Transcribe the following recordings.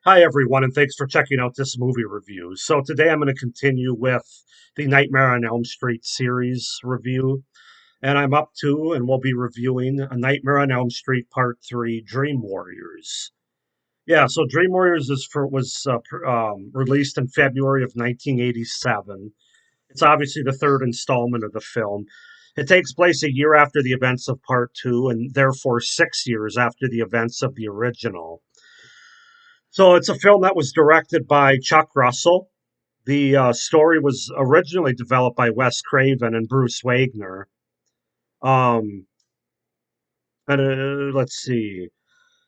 Hi, everyone, and thanks for checking out this movie review. So, today I'm going to continue with the Nightmare on Elm Street series review, and I'm up to and we'll be reviewing A Nightmare on Elm Street Part 3 Dream Warriors. Yeah, so Dream Warriors was released in February of 1987. It's obviously the third installment of the film. It takes place a year after the events of Part 2, and therefore 6 years after the events of the original. So it's a film that was directed by Chuck Russell. The story was originally developed by Wes Craven and Bruce Wagner. Um, let's see.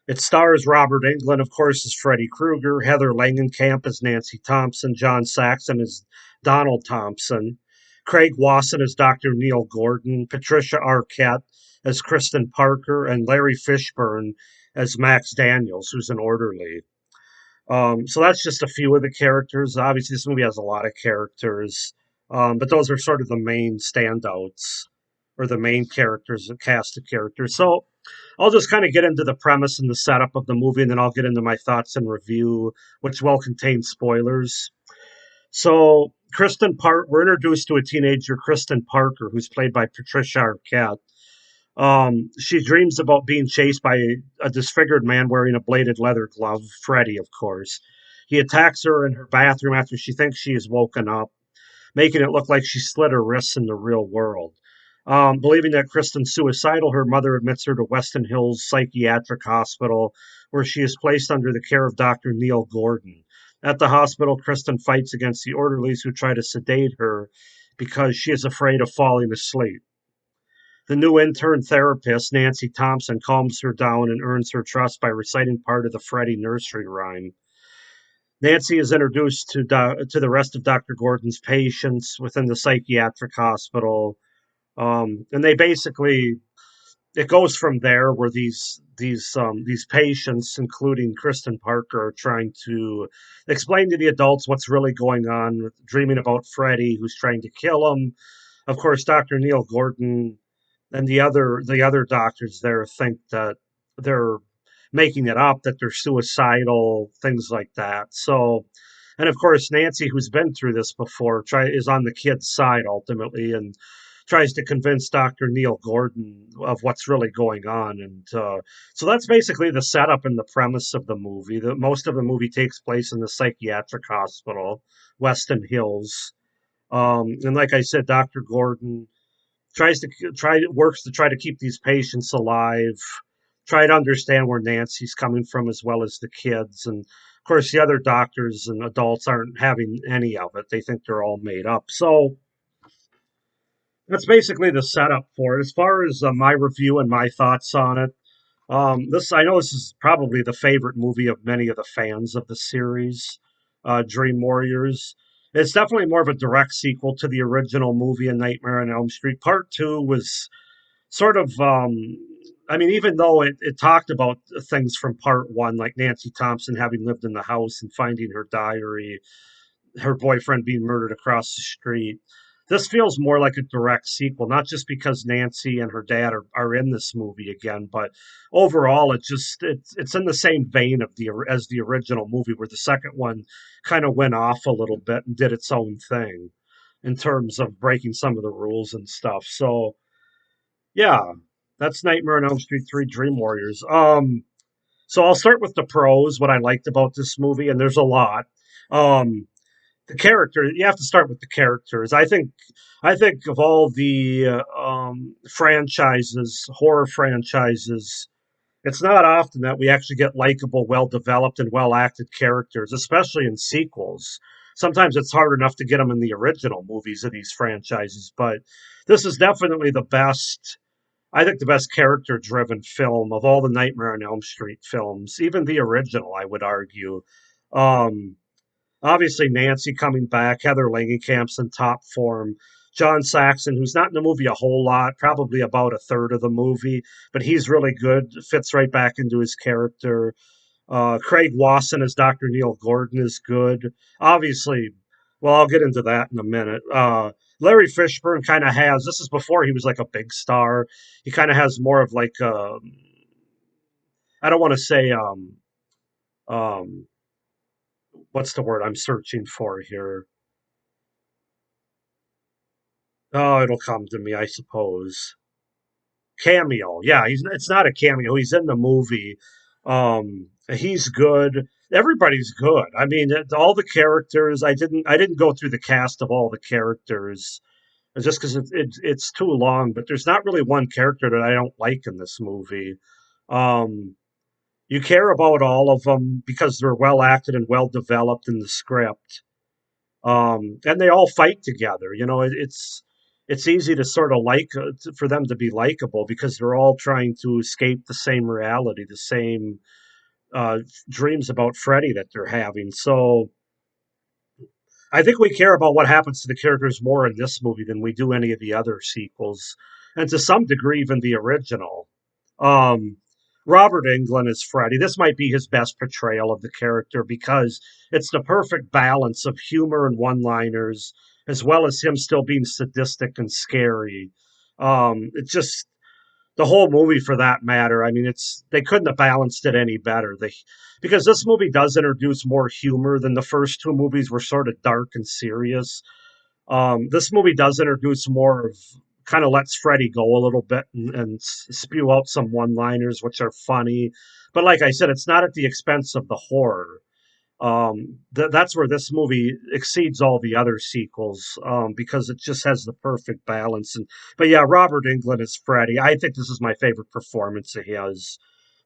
It stars Robert Englund, of course, as Freddy Krueger, Heather Langenkamp as Nancy Thompson, John Saxon as Donald Thompson, Craig Wasson as Dr. Neil Gordon, Patricia Arquette as Kristen Parker, and Larry Fishburne as Max Daniels, who's an orderly. So that's just a few of the characters. Obviously, this movie has a lot of characters, but those are sort of the main standouts or the main characters, the cast of characters. So I'll just kind of get into the premise and the setup of the movie, and then I'll get into my thoughts and review, which will contain spoilers. So we're introduced to a teenager, Kristen Parker, who's played by Patricia Arquette. She dreams about being chased by a disfigured man wearing a bladed leather glove, Freddy, of course. He attacks her in her bathroom after she thinks she is woken up, making it look like she slit her wrists in the real world. Believing that Kristen's suicidal, her mother admits her to Weston Hills Psychiatric Hospital, where she is placed under the care of Dr. Neil Gordon. At the hospital, Kristen fights against the orderlies who try to sedate her because she is afraid of falling asleep. The new intern therapist, Nancy Thompson, calms her down and earns her trust by reciting part of the Freddy nursery rhyme. Nancy is introduced to the rest of Dr. Gordon's patients within the psychiatric hospital. And they basically it goes from there where these patients, including Kristen Parker, are trying to explain to the adults what's really going on, dreaming about Freddy, who's trying to kill them. Of course, Dr. Neil Gordon and the other doctors there think that they're making it up, that they're suicidal, things like that. So, and of course, Nancy, who's been through this before, is on the kid's side ultimately, and tries to convince Dr. Neil Gordon of what's really going on. And so that's basically the setup and the premise of the movie. Most of the movie takes place in the psychiatric hospital, Weston Hills. And like I said, Dr. Gordon tries to try works to try to keep these patients alive, try to understand where Nancy's coming from as well as the kids. And of course, the other doctors and adults aren't having any of it. They think they're all made up. So that's basically the setup for it. As far as my review and my thoughts on it, this I know this is probably the favorite movie of many of the fans of the series, Dream Warriors. It's definitely more of a direct sequel to the original movie, A Nightmare on Elm Street. Part two was sort of, I mean, even though it talked about things from part one, like Nancy Thompson having lived in the house and finding her diary, her boyfriend being murdered across the street. This feels more like a direct sequel, not just because Nancy and her dad are in this movie again, but overall, it's in the same vein of the as the original movie, where the second one kind of went off a little bit and did its own thing in terms of breaking some of the rules and stuff. So yeah, that's Nightmare on Elm Street 3 Dream Warriors. So I'll start with the pros, what I liked about this movie, and there's a lot. Um, the character, you have to start with the characters. I think of all the franchises, horror franchises, it's not often that we actually get likable, well developed, and well acted characters, especially in sequels. Sometimes it's hard enough to get them in the original movies of these franchises, but this is definitely the best. I think the best character driven film of all the Nightmare on Elm Street films, even the original, I would argue. Um, Obviously, Nancy coming back, Heather Langenkamp's in top form. John Saxon, who's not in the movie a whole lot, probably about a third of the movie, but he's really good, fits right back into his character. Craig Wasson as Dr. Neil Gordon is good. Obviously, well, I'll get into that in a minute. Larry Fishburne kind of has, this is before he was like a big star. He kind of has more of I don't want to say, um, what's the word I'm searching for here? Oh, it'll come to me, I suppose. Cameo. Yeah, it's not a cameo. He's in the movie. He's good. Everybody's good. I mean, all the characters. I didn't go through the cast of all the characters just because it's too long. But there's not really one character that I don't like in this movie. Um, you care about all of them because they're well acted and well developed in the script. And they all fight together. It's easy to sort of for them to be likable because they're all trying to escape the same reality, the same uh, dreams about Freddy that they're having. So I think we care about what happens to the characters more in this movie than we do any of the other sequels, and to some degree, even the original. Um, Robert Englund as Freddy. This might be his best portrayal of the character because it's the perfect balance of humor and one-liners, as well as him still being sadistic and scary. It's just the whole movie for that matter. I mean, it's they couldn't have balanced it any better. They because this movie does introduce more humor than the first two movies were sort of dark and serious. This movie does introduce more of kind of lets Freddy go a little bit and spew out some one-liners which are funny. But like I said, it's not at the expense of the horror. That's where this movie exceeds all the other sequels because it just has the perfect balance. But yeah, Robert Englund is Freddy. I think this is my favorite performance of his,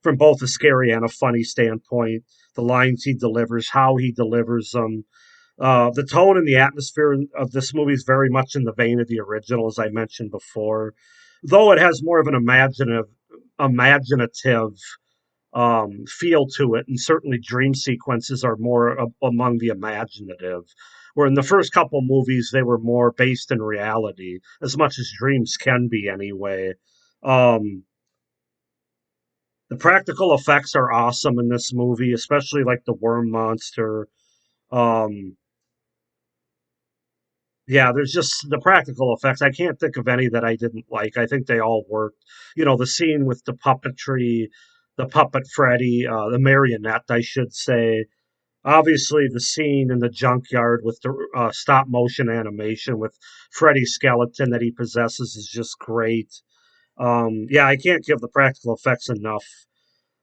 from both a scary and a funny standpoint. The lines he delivers, how he delivers them, the tone and the atmosphere of this movie is very much in the vein of the original, as I mentioned before, though it has more of an imaginative feel to it, and certainly dream sequences are more among the imaginative. Where in the first couple movies they were more based in reality, as much as dreams can be anyway. Um, the practical effects are awesome in this movie, especially like the worm monster. Um, yeah, there's just the practical effects. I can't think of any that I didn't like. I think they all worked. The scene with the puppetry, the puppet Freddy, the marionette, I should say. Obviously, the scene in the junkyard with the stop motion animation with Freddy's skeleton that he possesses is just great. Yeah, I can't give the practical effects enough.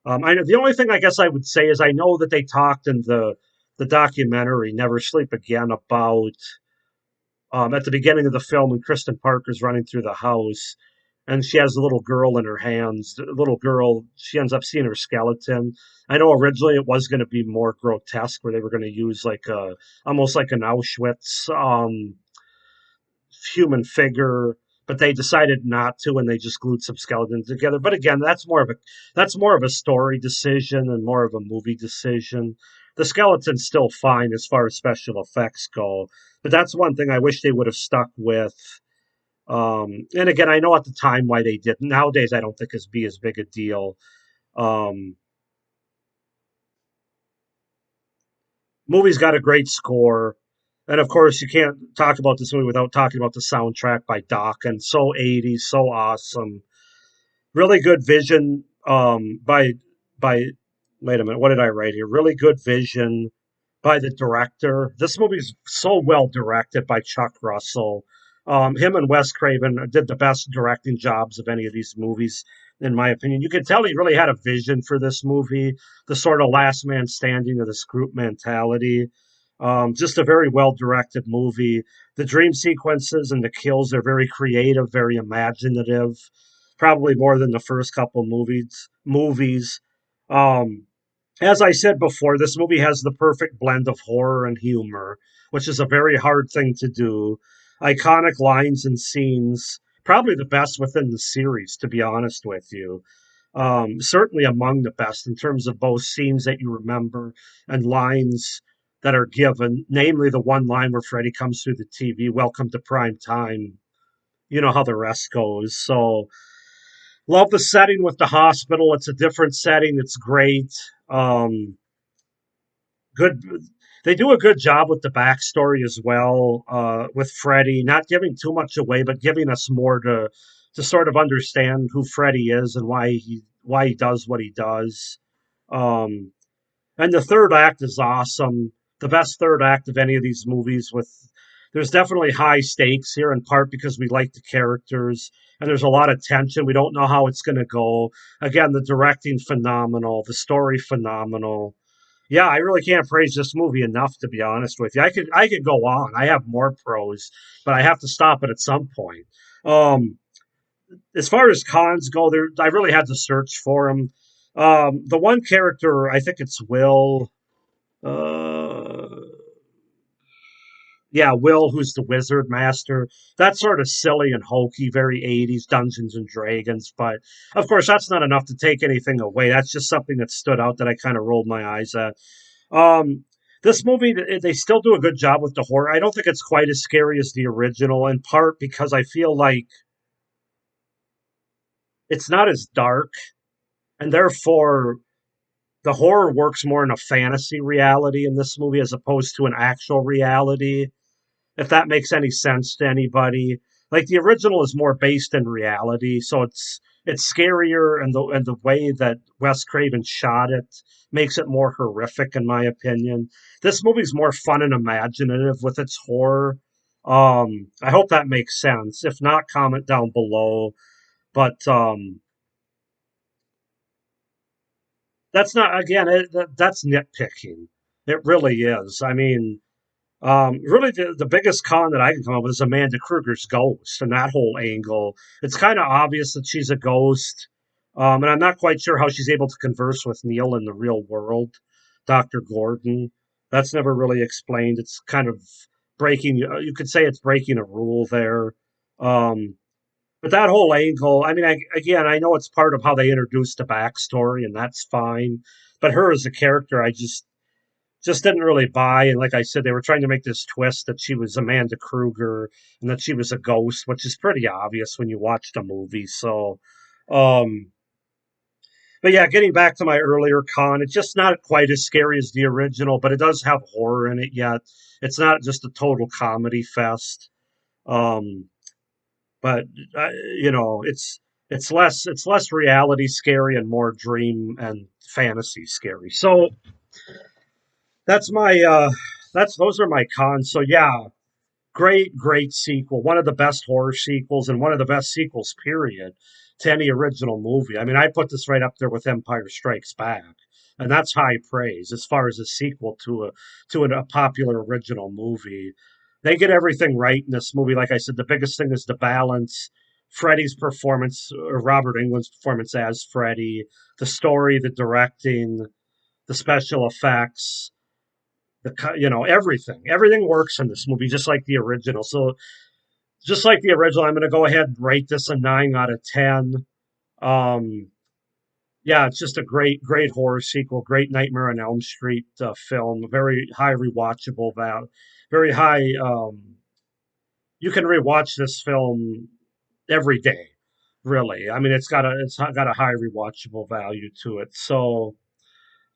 I know the only thing I guess I would say is I know that they talked in the documentary Never Sleep Again about at the beginning of the film when Kristen Parker's running through the house and she has a little girl in her hands. The little girl, she ends up seeing her skeleton. I know originally it was going to be more grotesque, where they were going to use like almost like an Auschwitz human figure, but they decided not to, and they just glued some skeletons together. But again, that's more of a story decision and more of a movie decision. The skeleton's still fine as far as special effects go, but that's one thing I wish they would have stuck with. And again, I know at the time why they didn't. Nowadays, I don't think it's be as big a deal. Um, Movie's got a great score, and of course, you can't talk about this movie without talking about the soundtrack by Doc. And so 80s, so awesome. Really good vision by. Wait a minute, what did I write here? Really good vision by the director. This movie's so well directed by Chuck Russell. Him and Wes Craven did the best directing jobs of any of these movies, in my opinion. You can tell he really had a vision for this movie, the sort of last man standing of this group mentality. Just a very well directed movie. The dream sequences and the kills are very creative, very imaginative, probably more than the first couple movies. Um, as I said before, this movie has the perfect blend of horror and humor, which is a very hard thing to do. Iconic lines and scenes, probably the best within the series, to be honest with you. Certainly among the best in terms of both scenes that you remember and lines that are given, namely the one line where Freddy comes through the TV, "Welcome to prime time." You know how the rest goes. So, love the setting with the hospital. It's a different setting. It's great. Um, Good. They do a good job with the backstory as well, with Freddy, not giving too much away, but giving us more to sort of understand who Freddy is and why he does what he does. Um, and the third act is awesome. the best third act of any of these movies. With there's definitely high stakes here, in part because we like the characters, and there's a lot of tension. We don't know how it's going to go. Again, the directing phenomenal, the story phenomenal. Yeah, I really can't praise this movie enough, to be honest with you. I could go on. I have more pros, but I have to stop it at some point. Um, as far as cons go, there I really had to search for them. The one character, I think it's Will. Uh, yeah, Will, who's the wizard master. That's sort of silly and hokey, very 80s Dungeons and Dragons. But of course, that's not enough to take anything away. That's just something that stood out that I kind of rolled my eyes at. Um, this movie, they still do a good job with the horror. I don't think it's quite as scary as the original, in part because I feel like it's not as dark, and therefore the horror works more in a fantasy reality in this movie as opposed to an actual reality, if that makes any sense to anybody. Like the original is more based in reality, so it's scarier, and the way that Wes Craven shot it makes it more horrific, in my opinion. This movie's more fun and imaginative with its horror. I hope that makes sense. If not, comment down below. But that's not again. That's nitpicking. It really is. I mean, really, the biggest con that I can come up with is Amanda Kruger's ghost and that whole angle. It's kind of obvious that she's a ghost, and I'm not quite sure how she's able to converse with Neil in the real world, Dr. Gordon. That's never really explained. It's kind of breaking, you could say it's breaking a rule there. Um, but that whole angle, I mean, again, I know it's part of how they introduced the backstory, and that's fine. But her as a character, I just didn't really buy. And like I said, they were trying to make this twist that she was Amanda Kruger and that she was a ghost, which is pretty obvious when you watch the movie. So, um, but yeah, getting back to my earlier con, it's just not quite as scary as the original, but it does have horror in it yet. It's not just a total comedy fest. Um, but you know, it's less reality scary and more dream and fantasy scary. So that's my that's those are my cons. So yeah, great sequel. One of the best horror sequels and one of the best sequels, period, to any original movie. I mean, I put this right up there with Empire Strikes Back, and that's high praise as far as a sequel to a popular original movie. They get everything right in this movie. Like I said, the biggest thing is the balance. Freddy's performance, or Robert Englund's performance as Freddy, the story, the directing, the special effects, everything works in this movie just like the original. So just like the original, I'm going to go ahead and rate this a 9 out of 10. um yeah, it's just a great horror sequel, great Nightmare on Elm Street film, very high rewatchable value, very high. You can rewatch this film every day, really. I mean, it's got a high rewatchable value to it. So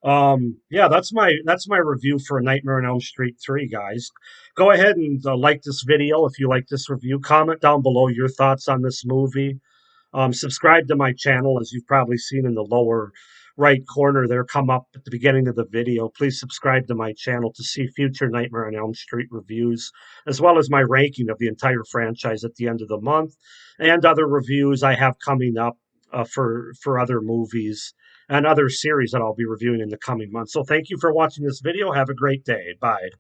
yeah, that's my review for Nightmare on Elm Street 3, guys. Go ahead and like this video if you like this review. Comment down below your thoughts on this movie. Subscribe to my channel, as you've probably seen in the lower right corner there, come up at the beginning of the video. Please subscribe to my channel to see future Nightmare on Elm Street reviews, as well as my ranking of the entire franchise at the end of the month, and other reviews I have coming up for other movies and other series that I'll be reviewing in the coming months. So thank you for watching this video. Have a great day. Bye.